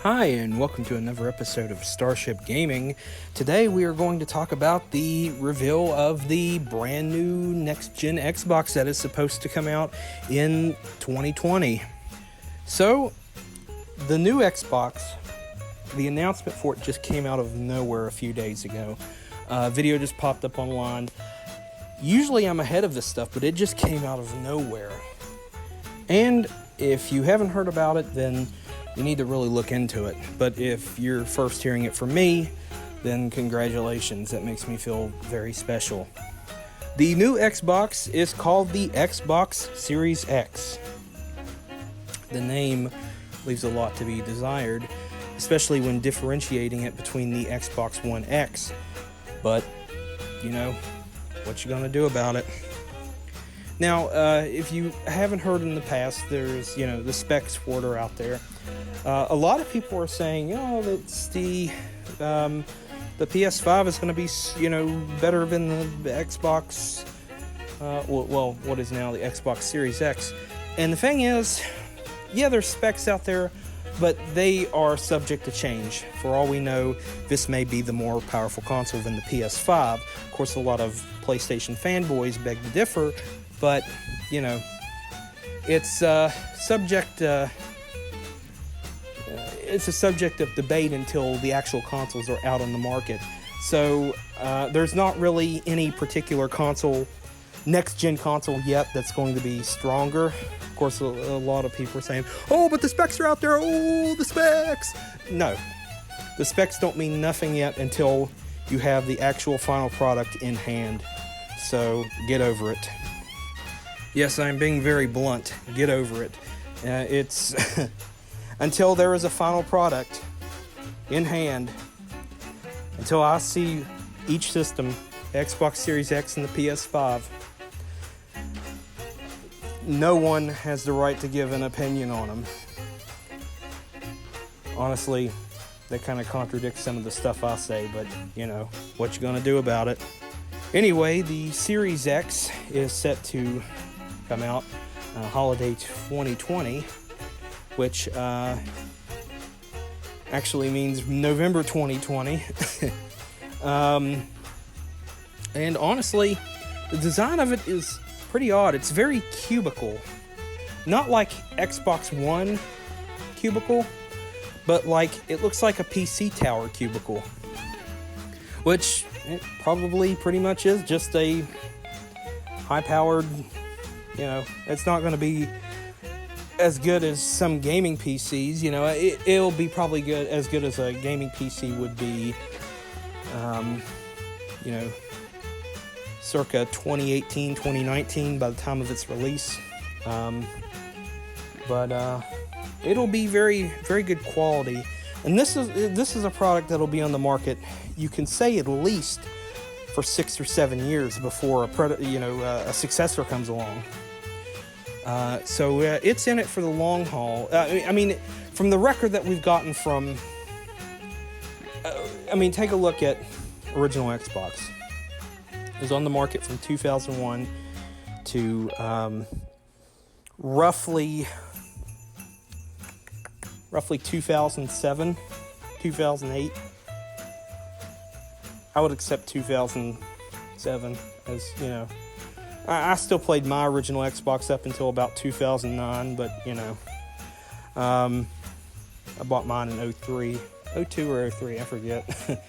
Hi, and welcome to another episode of Starship Gaming. Today we are going to talk about the reveal of the brand new next-gen Xbox that is supposed to come out in 2020. So, the new Xbox, the announcement for it just came out of nowhere a few days ago. Video just popped up online. Usually I'm ahead of this stuff, but it just came out of nowhere. And if you haven't heard about it, then you need to really look into it. But if you're first hearing it from me, then congratulations. That makes me feel very special. The new Xbox is called the Xbox Series X. The name leaves a lot to be desired, especially when differentiating it between the Xbox One X. But, what you gonna do about it? Now, if you haven't heard in the past, there's, the specs for it are out there. A lot of people are saying, that's the PS5 is going to be, better than the Xbox, what is now the Xbox Series X. And the thing is, there's specs out there, but they are subject to change. For all we know, this may be the more powerful console than the PS5. Of course, a lot of PlayStation fanboys beg to differ, but, it's it's a subject of debate until the actual consoles are out on the market. So there's not really any particular next-gen console yet that's going to be stronger. Of course, a lot of people are saying, oh, but the specs are out there, oh, the specs! No, the specs don't mean nothing yet until you have the actual final product in hand. So get over it. Yes, I'm being very blunt. Get over it. It's until there is a final product in hand, until I see each system, Xbox Series X and the PS5, no one has the right to give an opinion on them. Honestly, that kind of contradicts some of the stuff I say, but, what you gonna do about it? Anyway, the Series X is set to come out holiday 2020, which actually means November 2020. And honestly, the design of it is pretty odd. It's very cubical. Not like Xbox One cubicle, but it looks like a PC tower cubicle. Which it probably pretty much is just a high-powered, it's not going to be as good as some gaming PCs. It'll be probably as good as a gaming PC would be, circa 2018, 2019 by the time of its release. But it'll be very, very good quality. And this is a product that'll be on the market, you can say, at least for 6 or 7 years before a successor comes along. So it's in it for the long haul. From the record that we've gotten from, take a look at original Xbox. It was on the market from 2001 to roughly 2007, 2008. I would accept 2007 as, I still played my original Xbox up until about 2009, but, I bought mine in 03, 02 or 03, I forget.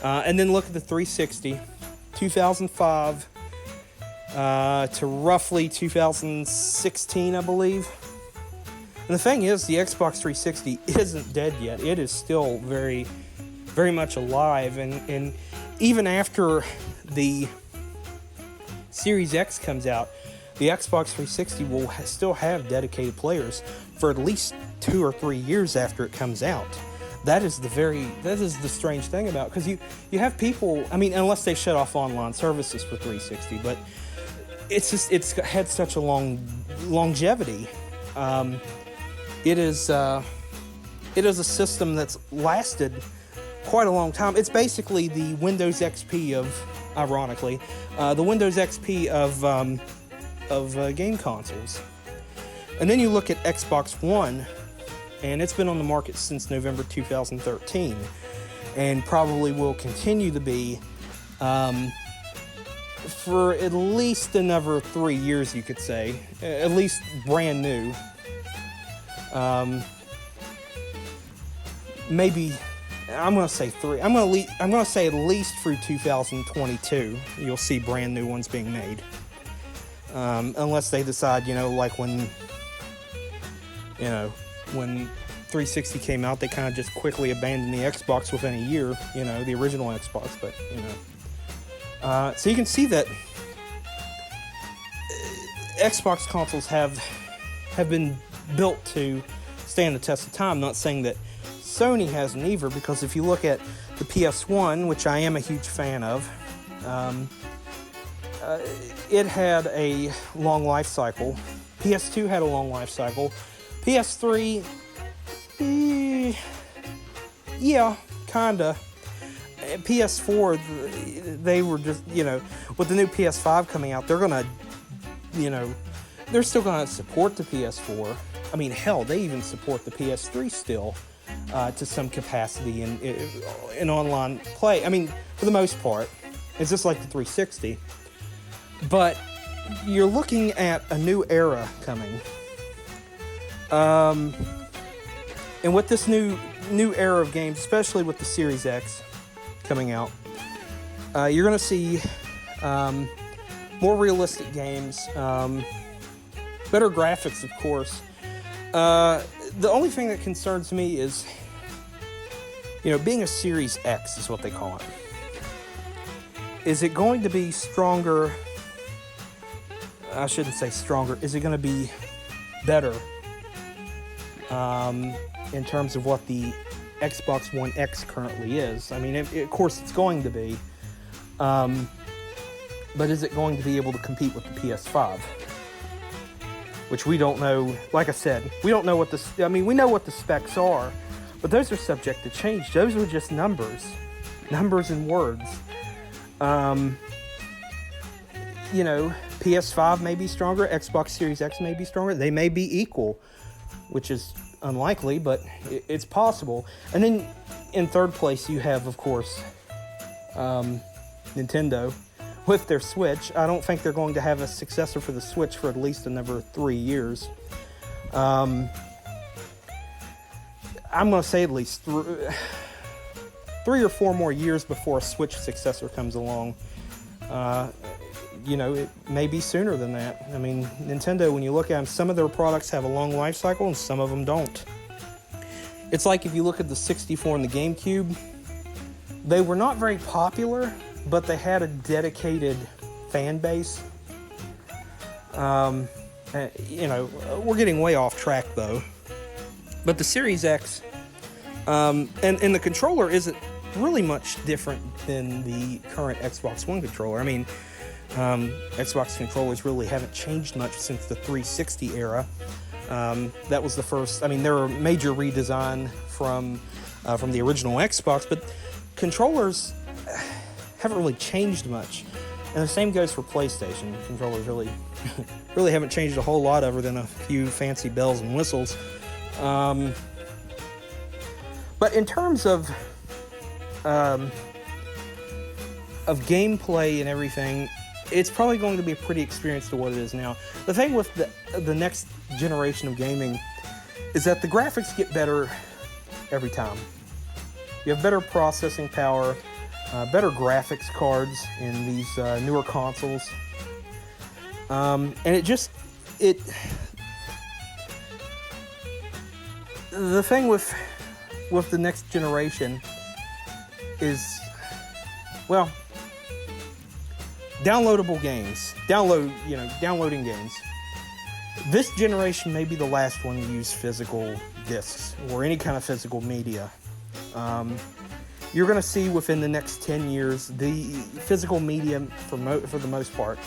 And then look at the 360, 2005 to roughly 2016, I believe. And the thing is, the Xbox 360 isn't dead yet. It is still very, very much alive, and even after the Series X comes out, the Xbox 360 will still have dedicated players for at least 2 or 3 years after it comes out. That is the strange thing about it, because you have people, unless they shut off online services for 360, but it's had such a long longevity. It is a system that's lasted quite a long time. It's basically the Windows XP ironically, the Windows XP of game consoles. And then you look at Xbox One, and it's been on the market since November 2013, and probably will continue to be for at least another 3 years, you could say, at least brand new. Maybe I'm going to say 3. I'm going to say at least through 2022, you'll see brand new ones being made. Unless they decide, like when 360 came out, they kind of just quickly abandoned the Xbox within a year, the original Xbox. But, so you can see that Xbox consoles have been built to stand the test of time. Not saying that Sony hasn't either, because if you look at the PS1, which I am a huge fan of, it had a long life cycle. PS2 had a long life cycle. PS3, yeah, kinda. PS4, they were just, with the new PS5 coming out, they're gonna, they're still gonna support the PS4. I mean, hell, they even support the PS3 still, to some capacity in online play. I mean, for the most part, it's just like the 360. But you're looking at a new era coming. And with this new era of games, especially with the Series X coming out, you're going to see more realistic games, better graphics, of course. The only thing that concerns me is, being a Series X is what they call it. Is it going to be stronger? I shouldn't say stronger. Is it going to be better in terms of what the Xbox One X currently is? I mean, of course, it's going to be. But is it going to be able to compete with the PS5? Which we don't know. Like I said, we don't know what we know what the specs are, but those are subject to change. Those are just numbers and words. PS5 may be stronger, Xbox Series X may be stronger, they may be equal, which is unlikely, but it's possible. And then in third place, you have, of course, Nintendo with their Switch. I don't think they're going to have a successor for the Switch for at least another 3 years. I'm going to say at least 3 or 4 more years before a Switch successor comes along. It may be sooner than that. I mean, Nintendo, when you look at them, some of their products have a long life cycle and some of them don't. It's like if you look at the 64 and the GameCube, they were not very popular, but they had a dedicated fan base. We're getting way off track though. But the Series X, and the controller isn't really much different than the current Xbox One controller. I mean, Xbox controllers really haven't changed much since the 360 era. That was the first. I mean, there were major redesign from the original Xbox, but controllers haven't really changed much. And the same goes for PlayStation. Controllers really haven't changed a whole lot other than a few fancy bells and whistles. But in terms of gameplay and everything, it's probably going to be a pretty experience to what it is now. The thing with the next generation of gaming is that the graphics get better every time. You have better processing power, better graphics cards in these newer consoles, and the thing with the next generation is, well, downloadable games. Downloading games. This generation may be the last one to use physical discs or any kind of physical media. You're going to see within the next 10 years, the physical medium, for the most part,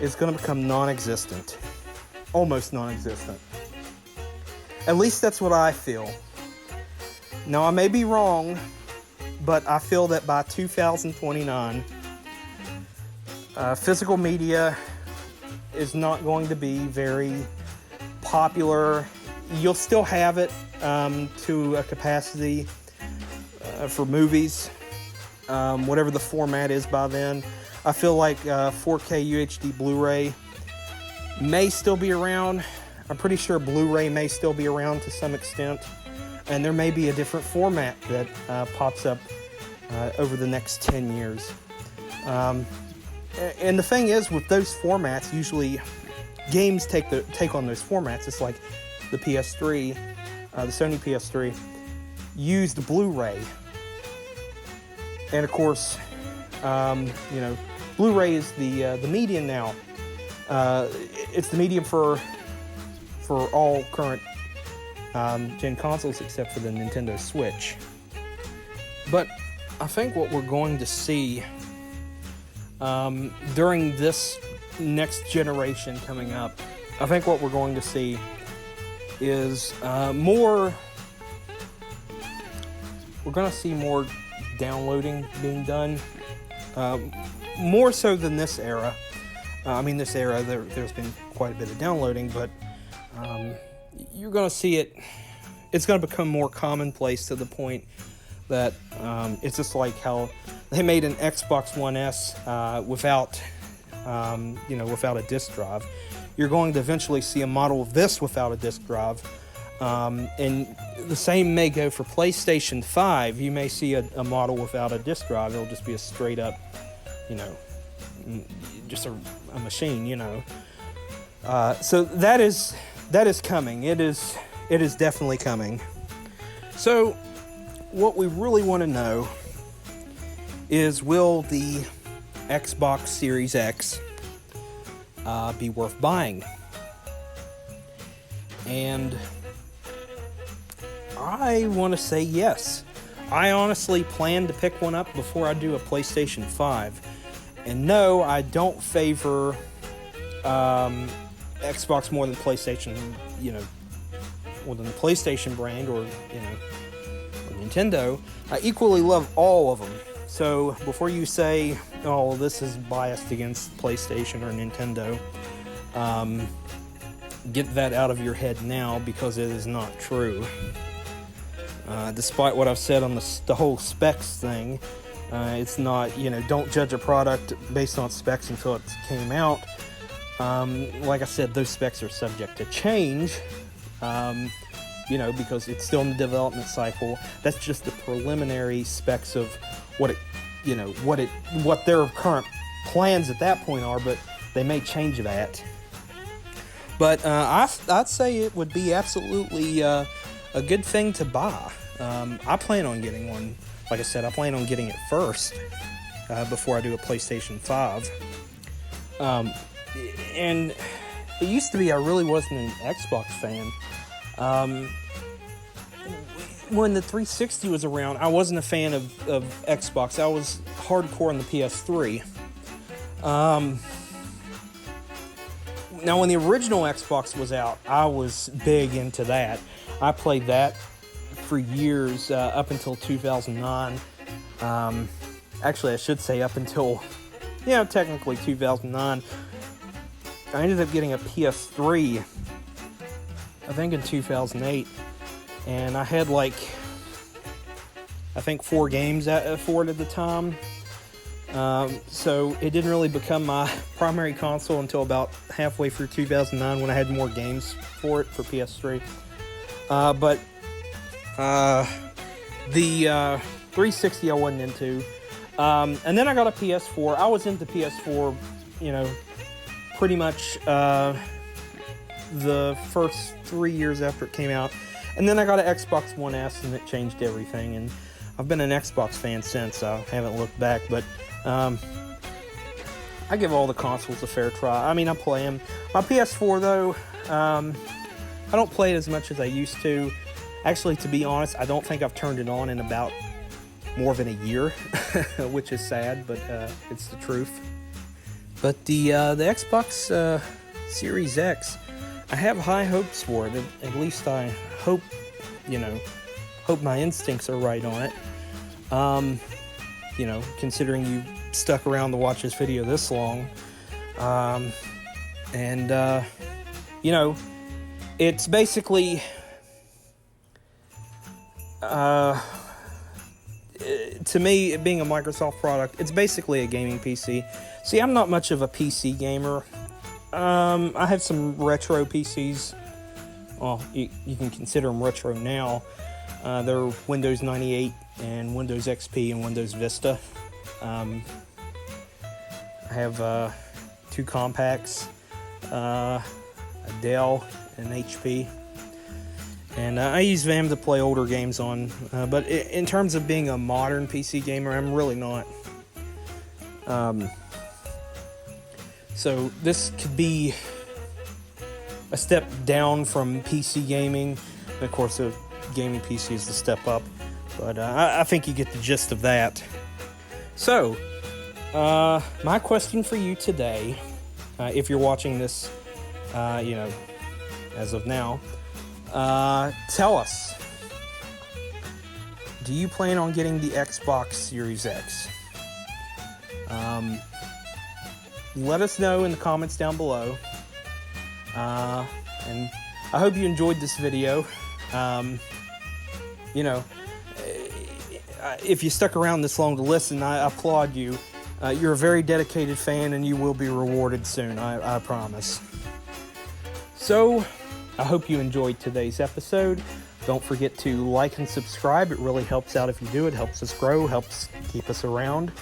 is going to become non-existent. Almost non-existent. At least that's what I feel. Now, I may be wrong, but I feel that by 2029, physical media is not going to be very popular you'll still have it to a capacity for movies, whatever the format is by then. I feel like 4K UHD Blu-ray may still be around. I'm pretty sure Blu-ray may still be around to some extent. And there may be a different format that pops up over the next 10 years. And the thing is, with those formats, usually games take on those formats. It's like the PS3, the Sony PS3, used Blu-ray. And of course, you know, Blu-ray is the medium now. It's the medium for all current gen consoles except for the Nintendo Switch. But I think what we're going to see during this next generation coming up, I think what we're going to see is we're going to see more downloading being done, more so than this era. I mean, this era, there's been quite a bit of downloading, but you're going to see it's going to become more commonplace to the point that it's just like how they made an Xbox One S without a disk drive. You're going to eventually see a model of this without a disk drive. And the same may go for PlayStation 5. You may see a model without a disk drive. It'll just be a straight up, just a machine, So that is coming. It is definitely coming. So what we really want to know is, will the Xbox Series X be worth buying? And I want to say yes. I honestly plan to pick one up before I do a PlayStation 5. And no, I don't favor Xbox more than PlayStation, more than the PlayStation brand or Nintendo. I equally love all of them. So before you say, oh, this is biased against PlayStation or Nintendo, get that out of your head now, because it is not true. Despite what I've said on the whole specs thing, it's not, don't judge a product based on specs until it came out. Like I said, those specs are subject to change, because it's still in the development cycle. That's just the preliminary specs of what their current plans at that point are, but they may change that. But I'd say it would be absolutely a good thing to buy. I plan on getting one. Like I said, I plan on getting it first before I do a PlayStation 5. And it used to be I really wasn't an Xbox fan. When the 360 was around, I wasn't a fan of Xbox. I was hardcore on the PS3. Now, when the original Xbox was out, I was big into that. I played that for years, up until 2009. Actually, I should say up until, technically 2009. I ended up getting a PS3, I think in 2008. And I had 4 games for it at the time. So it didn't really become my primary console until about halfway through 2009 when I had more games for it for PS3. But the 360 I wasn't into. And then I got a PS4. I was into PS4, pretty much the first 3 years after it came out. And then I got an Xbox One S, and it changed everything. And I've been an Xbox fan since. I haven't looked back, but I give all the consoles a fair try. I mean, I play them. My PS4, though, I don't play it as much as I used to. Actually, to be honest, I don't think I've turned it on in about more than a year, which is sad, but it's the truth. But the Xbox Series X, I have high hopes for it. At least I hope my instincts are right on it. Considering you stuck around to watch this video this long. It's basically, to me, it being a Microsoft product, it's basically a gaming PC. See, I'm not much of a PC gamer. I have some retro PCs. Well, you can consider them retro now. They're Windows 98 and Windows XP and Windows Vista. I have 2 compacts, a Dell and an HP. And I use them to play older games on. But in terms of being a modern PC gamer, I'm really not. So this could be a step down from PC gaming. And of course, a gaming PC is the step up. But I think you get the gist of that. So, my question for you today, if you're watching this, as of now, tell us, do you plan on getting the Xbox Series X? Let us know in the comments down below. And I hope you enjoyed this video. If you stuck around this long to listen, I applaud you. You're a very dedicated fan, and you will be rewarded soon, I promise. So, I hope you enjoyed today's episode. Don't forget to like and subscribe. It really helps out if you do. It helps us grow, helps keep us around,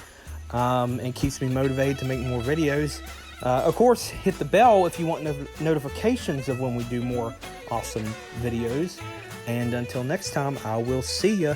and keeps me motivated to make more videos. Of course, hit the bell if you want notifications of when we do more awesome videos. And until next time, I will see ya.